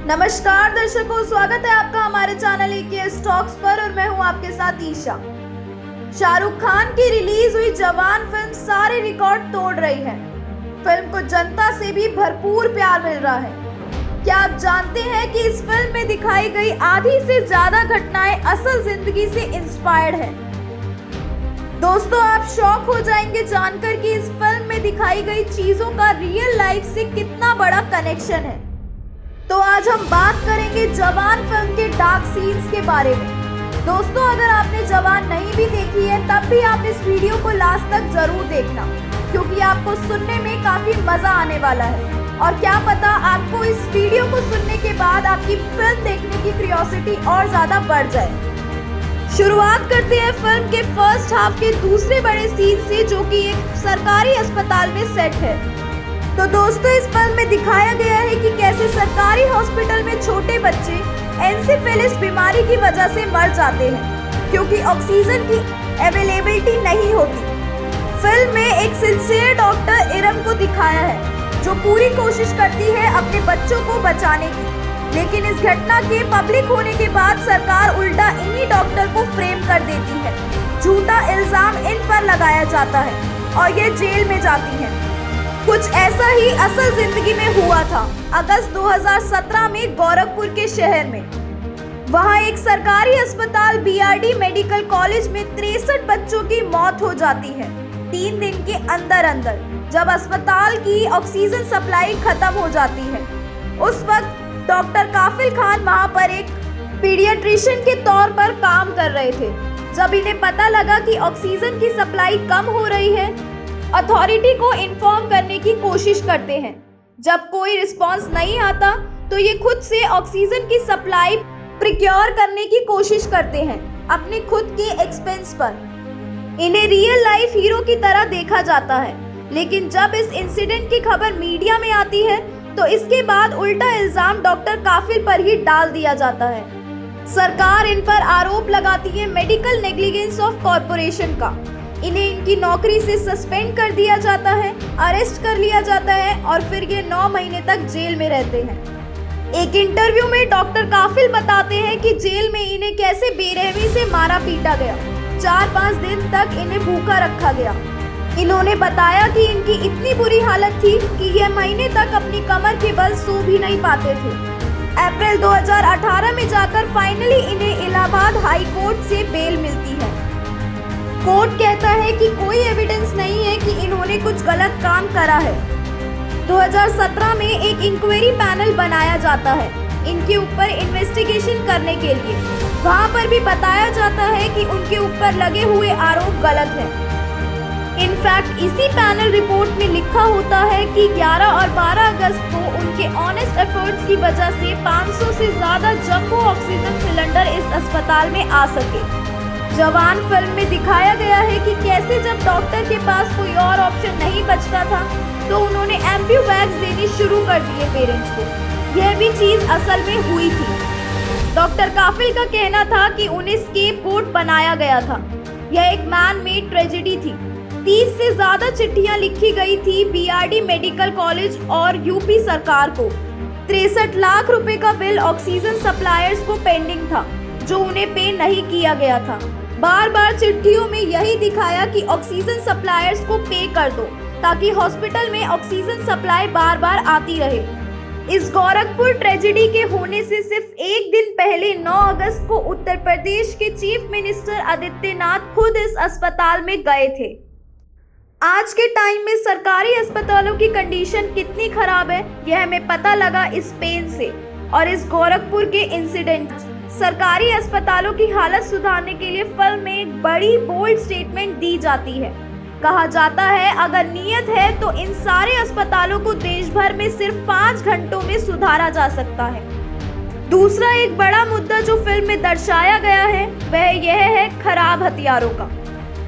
नमस्कार दर्शकों, स्वागत है आपका हमारे चैनल एके स्टॉक्स पर और मैं हूं आपके साथ ईशा। शाहरुख खान की रिलीज हुई जवान फिल्म सारे रिकॉर्ड तोड़ रही है। फिल्म को जनता से भी भरपूर प्यार मिल रहा है। क्या आप जानते हैं कि इस फिल्म में दिखाई गई आधी से ज्यादा घटनाएं असल जिंदगी से इंस्पायर्ड है। दोस्तों, आप शॉक हो जाएंगे जानकर कि इस फिल्म में दिखाई गई चीजों का रियल लाइफ से कितना बड़ा कनेक्शन है। तो आज हम बात करेंगे जवान फिल्म के डार्क सीन्स के बारे में। दोस्तों, अगर आपने जवान नहीं भी देखी है तब भी आप इस वीडियो को लास्ट तक जरूर देखना, क्योंकि आपको सुनने में काफी मजा आने वाला है। और क्या पता आपको इस वीडियो को सुनने के बाद आपकी फिल्म देखने की क्यूरियोसिटी और ज्यादा बढ़ जाए। शुरुआत करते हैं फिल्म के फर्स्ट हाफ के दूसरे बड़े सीन से, जो कि एक सरकारी अस्पताल में सेट है। तो दोस्तों, इस फिल्म में दिखाया गया है कि कैसे सरकारी हॉस्पिटल में छोटे बच्चे एन्सेफेलिस बीमारी की वजह से मर जाते हैं क्योंकि ऑक्सीजन की अवेलेबिलिटी नहीं होती। फिल्म में एक सिंसियर डॉक्टर इरम को दिखाया है जो पूरी कोशिश करती है अपने बच्चों को बचाने की, लेकिन इस घटना के पब्लिक होने के बाद सरकार उल्टा इन्हीं डॉक्टर को फ्रेम कर देती है। झूठा इल्जाम इन पर लगाया जाता है और ये जेल में जाती हैं। कुछ ऐसा ही असल जिंदगी में हुआ था अगस्त 2017 में गोरखपुर के शहर में। वहां एक सरकारी अस्पताल बीआरडी मेडिकल कॉलेज में 63 बच्चों की मौत हो जाती है 3 दिन के अंदर जब अस्पताल की ऑक्सीजन सप्लाई खत्म हो जाती है। उस वक्त डॉक्टर काफिल खान वहां पर एक पीडियाट्रिशियन के तौर पर काम कर रहे थे। जब इन्हें पता लगा कि ऑक्सीजन की सप्लाई कम हो रही है, अथॉरिटी को इन्फॉर्म करने की कोशिश करते हैं। जब कोई रिस्पांस नहीं आता तो ये खुद से ऑक्सीजन की सप्लाई प्रिक्योर करने की कोशिश करते हैं अपने खुद के एक्सपेंस पर। इन्हें रियल लाइफ हीरो की तरह देखा जाता है, लेकिन जब इस इंसिडेंट की खबर मीडिया में आती है तो इसके बाद उल्टा इल्जाम डॉक्टर काफिल पर ही डाल दिया जाता है। सरकार इन पर आरोप लगाती है मेडिकल नेग्लिजेंस ऑफ कॉर्पोरेशन का। इन्हें इनकी नौकरी से सस्पेंड कर दिया जाता है, अरेस्ट कर लिया जाता है और फिर ये 9 महीने तक जेल में रहते हैं। एक इंटरव्यू में डॉक्टर काफिल बताते हैं कि जेल में इन्हें कैसे बेरहमी से मारा पीटा गया। 4-5 दिन तक इन्हें भूखा रखा गया। इन्होंने बताया कि इनकी इतनी बुरी हालत थी कि ये महीने तक अपनी कमर के बल सो भी नहीं पाते थे। अप्रैल 2018 में जाकर फाइनली इन्हें इलाहाबाद हाई कोर्ट से बेल मिलती है। कोर्ट कहता है कि कोई एविडेंस नहीं है कि इन्होंने कुछ गलत काम करा है। 2017 में एक इंक्वायरी पैनल बनाया जाता है इनके ऊपर इन्वेस्टिगेशन करने के लिए। वहां पर भी बताया जाता है कि उनके ऊपर लगे हुए आरोप गलत हैं। इनफैक्ट इसी पैनल रिपोर्ट में लिखा होता है कि 11 और 12 अगस्त को उनके ऑनेस्ट एफर्ट्स की वजह से 500 से ज्यादा जंबो ऑक्सीजन सिलेंडर इस अस्पताल में आ सके। जवान फिल्म में दिखाया गया है कि कैसे जब डॉक्टर के पास कोई और ऑप्शन नहीं बचता था तो उन्होंने एम्प्यू बैग्स देने शुरू कर दिए पेरेंट्स को। यह भी चीज असल में हुई थी। डॉक्टर काफिल का कहना था कि उन्हें स्केपगोट बनाया गया था। यह एक मैन मेड ट्रेजेडी थी। 30 से ज्यादा चिट्ठियां लिखी गई थी बीआरडी मेडिकल कॉलेज और यूपी सरकार को। 63 लाख रुपए का बिल ऑक्सीजन सप्लायर्स को पेंडिंग था जो उन्हें पे नहीं किया गया था। बार बार चिट्ठियों में यही दिखाया कि ऑक्सीजन सप्लायर्स को पे कर दो ताकि हॉस्पिटल में ऑक्सीजन सप्लाई बार बार आती रहे। इस गोरखपुर ट्रेजेडी के होने से सिर्फ एक दिन पहले 9 अगस्त को उत्तर प्रदेश के चीफ मिनिस्टर आदित्यनाथ खुद इस अस्पताल में गए थे। आज के टाइम में सरकारी अस्पतालों की कंडीशन कितनी खराब है यह हमें पता लगा इस पेन से और इस गोरखपुर के इंसिडेंट। सरकारी अस्पतालों की हालत सुधारने के लिए फिल्म में एक बड़ी बोल्ड स्टेटमेंट दी जाती है। कहा जाता है अगर नीयत है तो इन सारे अस्पतालों को देश भर में सिर्फ 5 घंटों में सुधारा जा सकता है। दूसरा एक बड़ा मुद्दा जो फिल्म में दर्शाया गया है वह यह है खराब हथियारों का।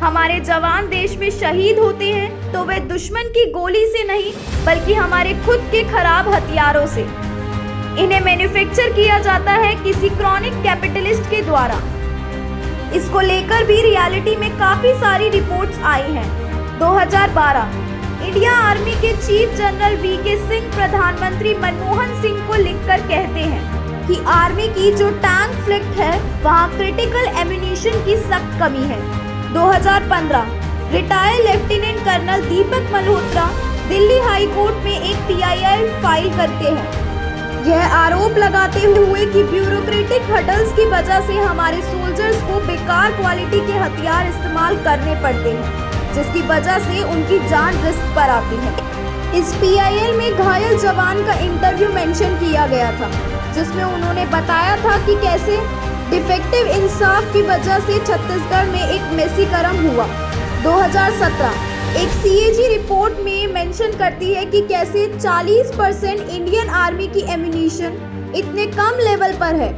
हमारे जवान देश में शहीद होते हैं तो वे दुश्मन की गोली से नहीं बल्कि हमारे खुद के खराब हथियारों से। इन्हें मैन्युफैक्चर किया जाता है किसी क्रॉनिक कैपिटलिस्ट के द्वारा। इसको लेकर भी रियलिटी में काफी सारी रिपोर्ट्स आई हैं। 2012 इंडिया आर्मी के चीफ जनरल वीके सिंह प्रधानमंत्री मनमोहन सिंह को लिखकर कहते हैं कि आर्मी की जो टैंक फ्लीट है वहां क्रिटिकल एम्यूनिशन की सख्त कमी है। 2015 रिटायर्ड लेफ्टिनेंट कर्नल दीपक मल्होत्रा दिल्ली हाई कोर्ट में एक PIL फाइल करते हैं। यह आरोप लगाते हुए कि ब्यूरोक्रेटिक हर्डल्स की वजह से हमारे सोल्जर्स को बेकार क्वालिटी के हथियार इस्तेमाल करने पड़ते हैं, जिसकी वजह से उनकी जान रिस्क पर आती है। इस PIL में घायल जवान का इंटरव्यू मेंशन किया गया था, जिसमें उन्होंने बताया था कि कैसे डिफेक्टिव इंसाफ की वजह से छत्तीसगढ़ में एक मेसीकरम हुआ। 2017 एक CAG रिपोर्ट में मेंशन करती है कि कैसे 40% इंडियन आर्मी की एम्यूनिशन इतने कम लेवल पर है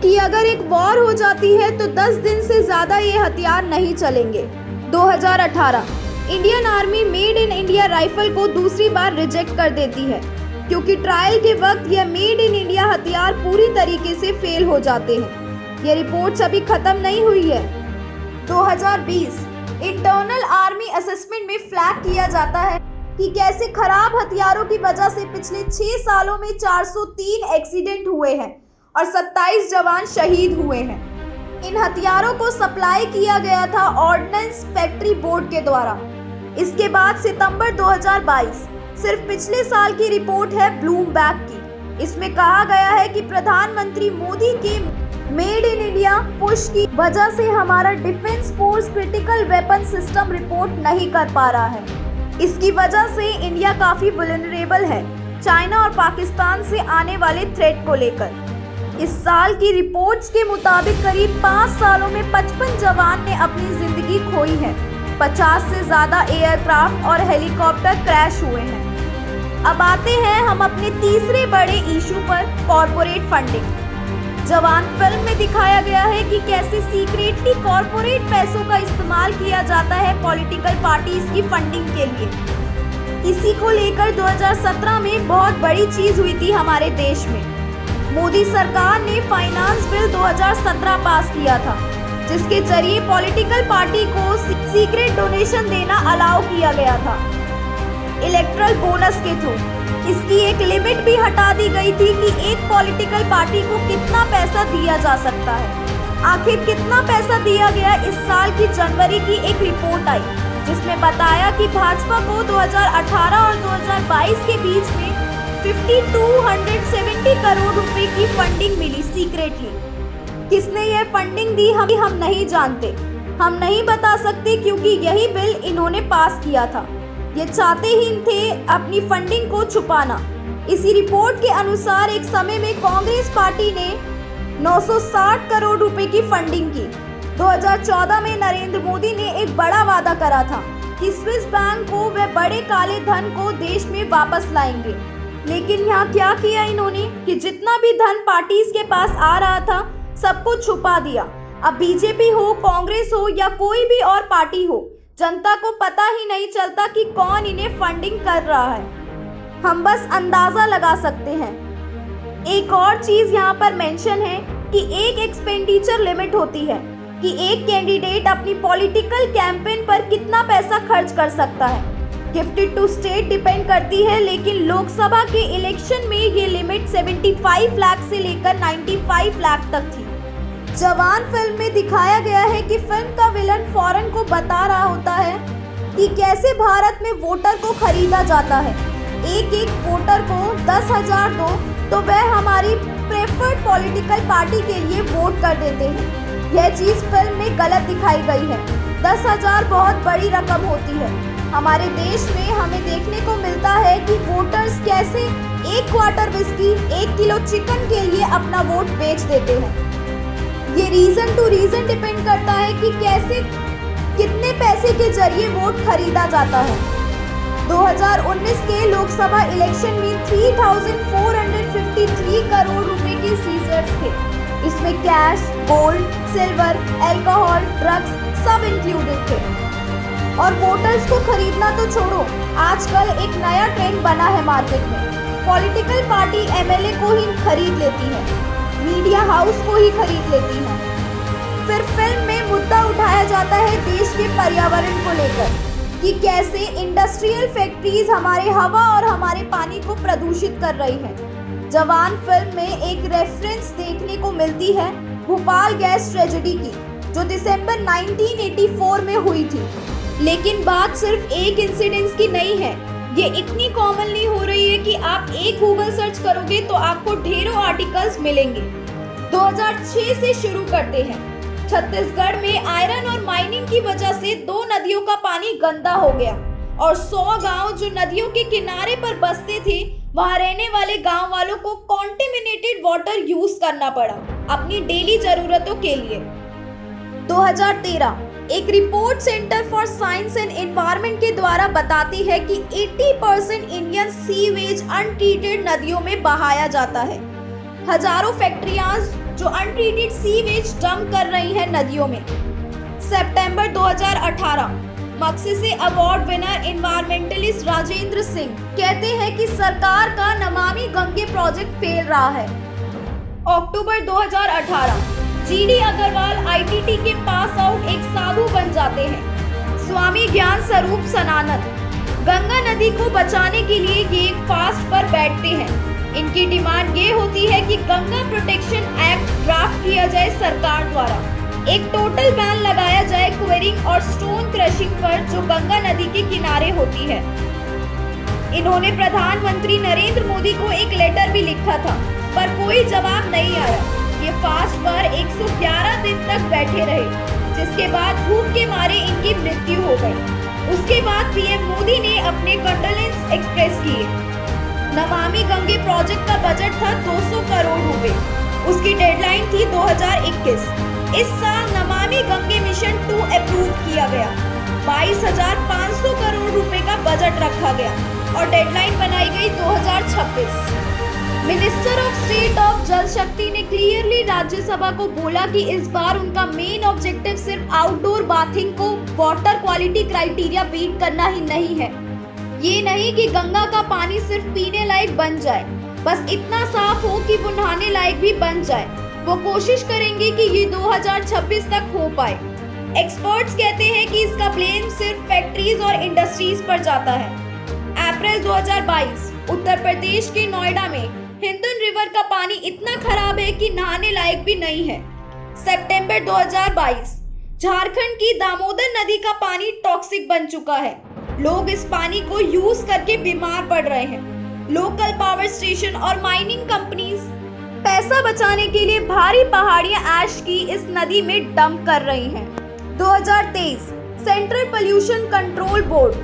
कि अगर एक वॉर हो जाती है तो 10 दिन से ज़्यादा ये हथियार नहीं चलेंगे। 2018 Indian army made in India rifle को दूसरी बार रिजेक्ट कर देती है, क्योंकि ट्रायल के वक्त यह मेड इन इंडिया हथियार पूरी तरीके से फेल हो जाते हैं। ये रिपोर्ट्स अभी खत्म नहीं हुई है। 2020 इंटरनल आर्मी असेसमेंट में फ्लैग किया जाता है कि कैसे खराब हथियारों की वजह से पिछले 6 सालों में 403 एक्सीडेंट हुए हैं और 27 जवान शहीद हुए हैं। इन हथियारों को सप्लाई किया गया था ऑर्डिनेंस फैक्ट्री बोर्ड के द्वारा। इसके बाद सितंबर 2022 सिर्फ पिछले साल की रिपोर्ट है ब्लूमबर्ग की। इसमें कहा गया है कि प्रधानमंत्री मोदी के मेड इन इंडिया पुश की वजह से हमारा defence force critical weapon system report नहीं कर पा रहा है। इसकी वजह से इंडिया काफी वल्नरेबल है चाइना और पाकिस्तान से आने वाले थ्रेट को लेकर। इस साल की रिपोर्ट्स के मुताबिक करीब 5 सालों में 55 जवान ने अपनी जिंदगी खोई है। 50 से ज्यादा एयरक्राफ्ट और हेलीकॉप्टर क्रैश हुए हैं। अब आते हैं हम अपने तीसरे बड़े इशू पर, कॉर्पोरेट फंडिंग। जवान फिल्म में दिखाया गया है कि कैसे सीक्रेटली कॉर्पोरेट पैसों का इस्तेमाल किया जाता है पॉलिटिकल पार्टीज की फंडिंग के लिए। इसी को लेकर 2017 में बहुत बड़ी चीज हुई थी हमारे देश में। मोदी सरकार ने फाइनेंस बिल 2017 पास किया था, जिसके जरिए पॉलिटिकल पार्टी को सीक्रेट डोनेशन देना अलाउ किया गया था इलेक्टरल बोनस के थ्रू। इसकी एक लिमिट भी हटा दी गई थी कि एक पॉलिटिकल पार्टी को कितना पैसा दिया जा सकता है। आखिर कितना पैसा दिया गया, इस साल की जनवरी की एक रिपोर्ट आई जिसमें बताया कि भाजपा को 2018 और 2022 के बीच में 5270 करोड़ रुपए की फंडिंग मिली सीक्रेटली। किसने यह फंडिंग दी हम नहीं जानते, हम नहीं बता सकते, क्योंकि यही बिल इन्होंने पास किया था। ये चाहते ही थे अपनी फंडिंग को छुपाना। इसी रिपोर्ट के अनुसार एक समय में कांग्रेस पार्टी ने 960 करोड़ रुपए की फंडिंग की। 2014 में नरेंद्र मोदी ने एक बड़ा वादा करा था कि स्विस बैंक को वे बड़े काले धन को देश में वापस लाएंगे। लेकिन यहाँ क्या किया इन्होंने कि जितना भी धन पार्टीज के पास आ रहा था सबको छुपा दिया। अब बीजेपी हो, कांग्रेस हो या कोई भी और पार्टी हो, जनता को पता ही नहीं चलता कि कौन इन्हें फंडिंग कर रहा है। हम बस अंदाजा लगा सकते हैं। एक और चीज यहाँ पर मेंशन है कि एक एक्सपेंडिचर लिमिट होती है कि एक कैंडिडेट अपनी पॉलिटिकल कैंपेन पर कितना पैसा खर्च कर सकता है। गिफ्टेड टू स्टेट डिपेंड करती है, लेकिन लोकसभा के इलेक्शन में ये लिमिट 75 लाख से लेकर 95 लाख तक थी। जवान फिल्म में दिखाया गया है कि फिल्म का विलन फॉरेन को बता रहा होता है कि कैसे भारत में वोटर को खरीदा जाता है। एक एक वोटर को 10,000 दो तो वह हमारी प्रेफर्ड पॉलिटिकल पार्टी के लिए वोट कर देते हैं। यह चीज़ फिल्म में गलत दिखाई गई है। 10,000 बहुत बड़ी रकम होती है। हमारे देश में हमें देखने को मिलता है कि वोटर्स कैसे 1 क्वार्टर विस्की, 1 किलो चिकन के लिए अपना वोट बेच देते हैं। ये रीजन टू रीजन डिपेंड करता है कि कैसे कितने पैसे के जरिए वोट खरीदा जाता है। 2019 के लोकसभा इलेक्शन में 3,453 करोड़ रुपए के सीजर्स थे। इसमें cash, gold, silver, alcohol, drugs सब इंक्लूडेड थे। और वोटर्स को खरीदना तो छोड़ो, आजकल एक नया ट्रेंड बना है मार्केट में। पॉलिटिकल पार्टी एमएलए को ही खरीद लेती है, मीडिया हाउस को ही खरीद लेती है। फिर फिल्म में मुद्दा उठाया जाता है देश के पर्यावरण को लेकर। कि कैसे इंडस्ट्रियल फैक्ट्रीज हमारे हवा और हमारे पानी को प्रदूषित कर रही हैं। जवान फिल्म में एक रेफरेंस देखने को मिलती है भोपाल गैस ट्रेजेडी की, जो दिसंबर 1984 में हुई थी। लेकिन बात सिर्फ एक इंसिडेंस की नहीं है, ये इतनी कॉमनली हो रही है कि आप एक गूगल सर्च करोगे तो आपको ढेरों आर्टिकल्स मिलेंगे। 2006 से शुरू करते हैं। छत्तीसगढ़ में आयरन और माइनिंग की वजह से 2 नदियों का पानी गंदा हो गया और 100 गांव जो नदियों के किनारे पर बसते थे, वहां रहने वाले गांव वालों को कॉन्टेमिनेटेड वाटर यूज करना पड़ा अपनी डेली जरूरतों के लिए। 2013 एक report centre for science and environment के द्वारा बताती है कि 80% इंडियन सीवेज अनट्रीटेड नदियों में बहाया जाता है। हजारों फैक्ट्रियां जो अनट्रीटेड सीवेज डंप कर रही हैं नदियों में। सितंबर 2018 Magsaysay award winner environmentalist Rajendra Singh कहते हैं कि सरकार का नमामि गंगे प्रोजेक्ट फेल रहा है। अक्टूबर 2018 जीडी अग्रवाल आईटीटी के पास आउट एक साधु बन जाते हैं। स्वामी ज्ञान स्वरूप सनातन गंगा नदी को बचाने के लिए ये एक फास्ट पर बैठते हैं। इनकी डिमांड ये होती है कि गंगा प्रोटेक्शन एक्ट ड्राफ्ट किया जाए सरकार द्वारा। एक टोटल बैन लगाया जाए क्वेरिंग और स्टोन क्रशिंग पर जो गंगा नदी के किनारे होती है। इन्होंने प्रधानमंत्री नरेंद्र मोदी को एक लेटर भी लिखा था, पर कोई जवाब नहीं आया। ये फास्ट पर 111 दिन तक बैठे रहे, जिसके बाद भूख के मारे इनकी मृत्यु हो गई। उसके बाद पीएम मोदी ने अपने कंडोलेंस एक्सप्रेस किए। नमामि गंगे प्रोजेक्ट का बजट था 200 करोड़ रुपए। उसकी डेडलाइन थी 2021। इस साल नमामि गंगे मिशन 2 अप्रूव किया गया। 22,500 करोड़ रुपए का बजट रखा गया और डेडलाइन बनाई गई 2026। मिनिस्टर ऑफ स्टेट ऑफ जल शक्ति ने क्लियरली राज्यसभा को बोला कि इस बार उनका मेन ऑब्जेक्टिव सिर्फ आउटडोर बाथिंग को वाटर क्वालिटी क्राइटेरिया बीट करना ही नहीं है। ये नहीं कि गंगा का पानी सिर्फ पीने लायक बन जाए, बस इतना साफ हो कि वो नहाने लायक भी बन जाए। वो कोशिश करेंगे कि ये 2026 तक हो पाए। एक्सपर्ट्स कहते हैं कि इसका ब्लेम सिर्फ फैक्ट्रीज और इंडस्ट्रीज पर जाता है। अप्रैल 2022 उत्तर प्रदेश के नोएडा में हिंदन रिवर का पानी इतना खराब है कि नहाने लायक भी नहीं है। सितंबर 2022 झारखंड की दामोदर नदी का पानी टॉक्सिक बन चुका है। लोग इस पानी को यूज करके बीमार पड़ रहे हैं। लोकल पावर स्टेशन और माइनिंग कंपनीज पैसा बचाने के लिए भारी पहाड़ियां ऐश की इस नदी में डंप कर रही हैं। 2023 सेंट्रल पोल्यूशन कंट्रोल बोर्ड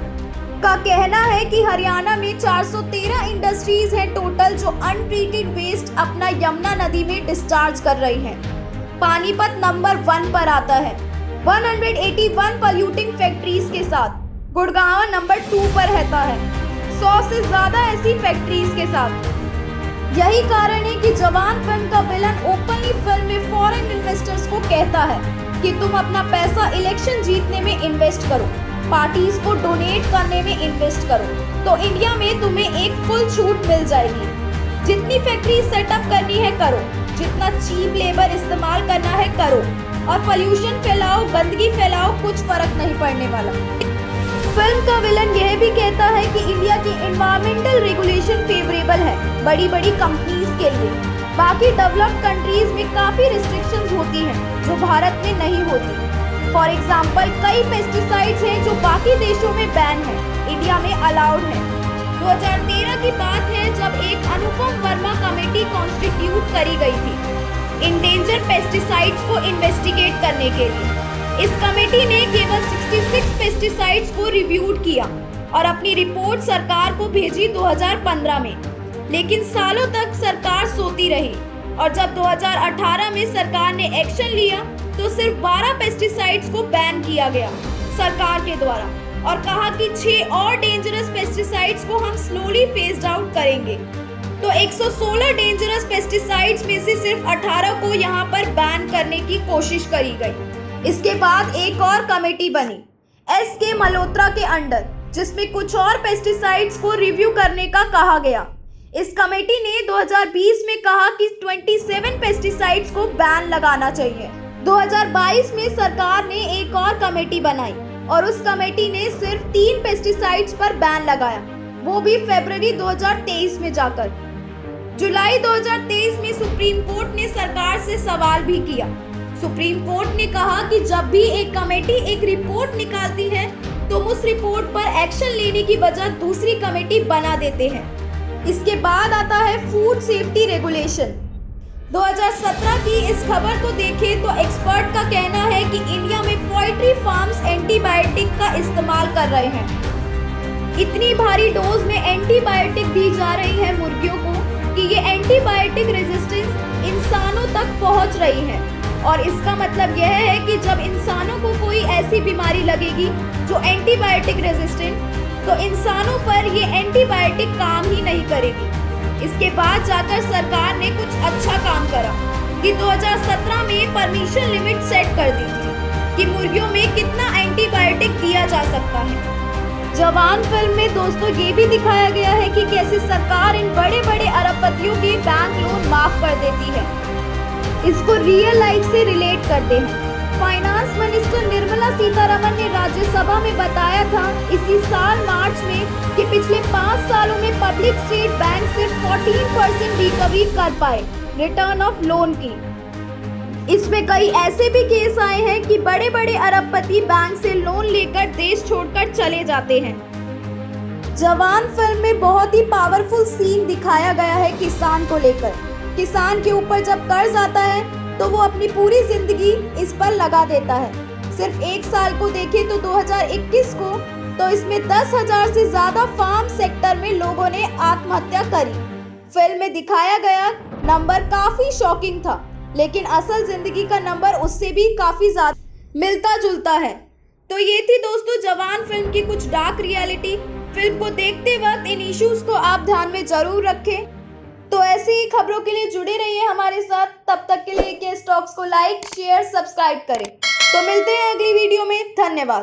का कहना है कि हरियाणा में 413 इंडस्ट्रीज हैं टोटल जो अनट्रीटेड वेस्ट अपना यमुना नदी में डिस्चार्ज कर रही हैं। पानीपत नंबर 1 पर आता है 181 पोल्यूटिंग फैक्ट्रीज के साथ। गुड़गांव नंबर 2 पर रहता है 100 से ज्यादा ऐसी फैक्ट्रीज के साथ। यही कारण है कि जवान फिल्म का विलन ओपनली फिल्म में फॉरेन इन्वेस्टर्स को कहता है कि तुम अपना पैसा इलेक्शन जीतने में इन्वेस्ट करो, पार्टीज को डोनेट करने में इन्वेस्ट करो, तो इंडिया में तुम्हें एक फुल छूट मिल जाएगी। जितनी फैक्ट्री सेटअप करनी है करो, जितना चीप लेबर इस्तेमाल करना है करो, और पोल्यूशन फैलाओ, गंदगी फैलाओ, कुछ फर्क नहीं पड़ने वाला। फिल्म का विलन यह भी कहता है कि इंडिया की एनवायरमेंटल रेगुलेशन फेवरेबल है बड़ी बड़ी कंपनीज के लिए। बाकी डेवलप्ड कंट्रीज में काफी रिस्ट्रिक्शंस होती हैं जो भारत में नहीं होती। फॉर एग्जांपल कई पेस्टिसाइड्स हैं जो बाकी देशों में बैन है, इंडिया में अलाउड है। 2013 की बात है जब एक अनुपम वर्मा कमेटी कॉन्स्टिट्यूट करी गई थी इंडेंजर पेस्टिसाइड्स को इन्वेस्टिगेट करने के लिए। इस कमेटी ने केवल 66 पेस्टिसाइड्स को रिव्यूड किया और अपनी रिपोर्ट सरकार को भेजी 2015 में। लेकिन सालों तक सरकार सोती रही और जब 2018 में सरकार ने एक्शन लिया तो सिर्फ 12 पेस्टिसाइड्स को बैन किया गया सरकार के द्वारा और कहा कि 6 और डेंजरस पेस्टिसाइड्स को हम स्लोली फेज्ड आउट करेंगे। तो 116 डेंजरस पेस्टिसाइड्स में से सिर्फ 18 को यहाँ पर बैन करने की कोशिश करी गई। इसके बाद एक और कमेटी बनी एस.के. मल्होत्रा के अंडर, जिसमें कुछ और पेस्टिसाइड्स को रिव्यू करने का कहा गया। इस कमेटी ने 2020 में कहा कि 27 पेस्टिसाइड्स को बैन लगाना चाहिए। 2022 में सरकार ने एक और कमेटी बनाई और उस कमेटी ने सिर्फ 3 पेस्टिसाइड्स पर बैन लगाया, वो भी फरवरी 2023 में जाकर। जुलाई 2023 में सुप्रीम कोर्ट ने सरकार से सवाल भी किया। सुप्रीम कोर्ट ने कहा कि जब भी एक कमेटी एक रिपोर्ट निकालती है तो उस रिपोर्ट पर एक्शन लेने की वजह दूसरी कमेटी बना देते हैं। इसके बाद आता है फूड सेफ्टी रेगुलेशन। 2017 की इस खबर को देखें तो एक्सपर्ट का कहना है कि इंडिया में पोल्ट्री फार्म्स एंटीबायोटिक का इस्तेमाल कर रहे हैं। इतनी भारी डोज में एंटीबायोटिक दी जा रही है मुर्गियों को कि ये एंटीबायोटिक रेजिस्टेंस इंसानों तक पहुंच रही है। और इसका मतलब यह है कि जब इंसानों को कोई ऐसी बीमारी लगेगी जो एंटीबायोटिक रेजिस्टेंट, तो इंसानों पर ये एंटीबायोटिक काम ही नहीं करेगी। इसके बाद जाकर सरकार ने कुछ अच्छा काम करा कि 2017 में परमिशन लिमिट सेट कर दी थी कि मुर्गियों में कितना एंटीबायोटिक दिया जा सकता है। जवान फिल्म में दोस्तों ये भी दिखाया गया है कि कैसे सरकार इन बड़े बड़े अरबपतियों के बैंक लोन माफ कर देती है। इसको रियल लाइफ से रिलेट करते हैं। फाइनेंस मिनिस्टर निर्मला सीतारमण ने राज्यसभा में बताया था इसी साल मार्च में कि पिछले 5 सालों में पब्लिक स्टेट बैंक सिर्फ 14% रिकवरी कर पाए रिटर्न ऑफ लोन की। इसमें कई ऐसे भी केस आए हैं कि बड़े बड़े अरबपति बैंक से लोन लेकर देश छोड़कर चले जाते हैं। जवान फिल्म में बहुत ही पावरफुल सीन दिखाया गया है किसान को लेकर। किसान के ऊपर जब कर्ज आता है तो वो अपनी पूरी जिंदगी इस पर लगा देता है। सिर्फ 1 साल को देखें तो 2021 को तो इसमें 10,000 से ज्यादा फार्म सेक्टर में लोगों ने आत्महत्या करी। फिल्म में दिखाया गया नंबर काफी शॉकिंग था, लेकिन असल जिंदगी का नंबर उससे भी काफी ज्यादा मिलता जुलता है। तो ये थी दोस्तों जवान फिल्म की कुछ डार्क रियलिटी। फिल्म को देखते वक्त इन इश्यूज को आप ध्यान में जरूर रखें। तो ऐसी ही खबरों के लिए जुड़े रहिए हमारे साथ। तब तक के लिए के स्टॉक्स को लाइक, शेयर, सब्सक्राइब करें। तो मिलते हैं अगली वीडियो में। धन्यवाद।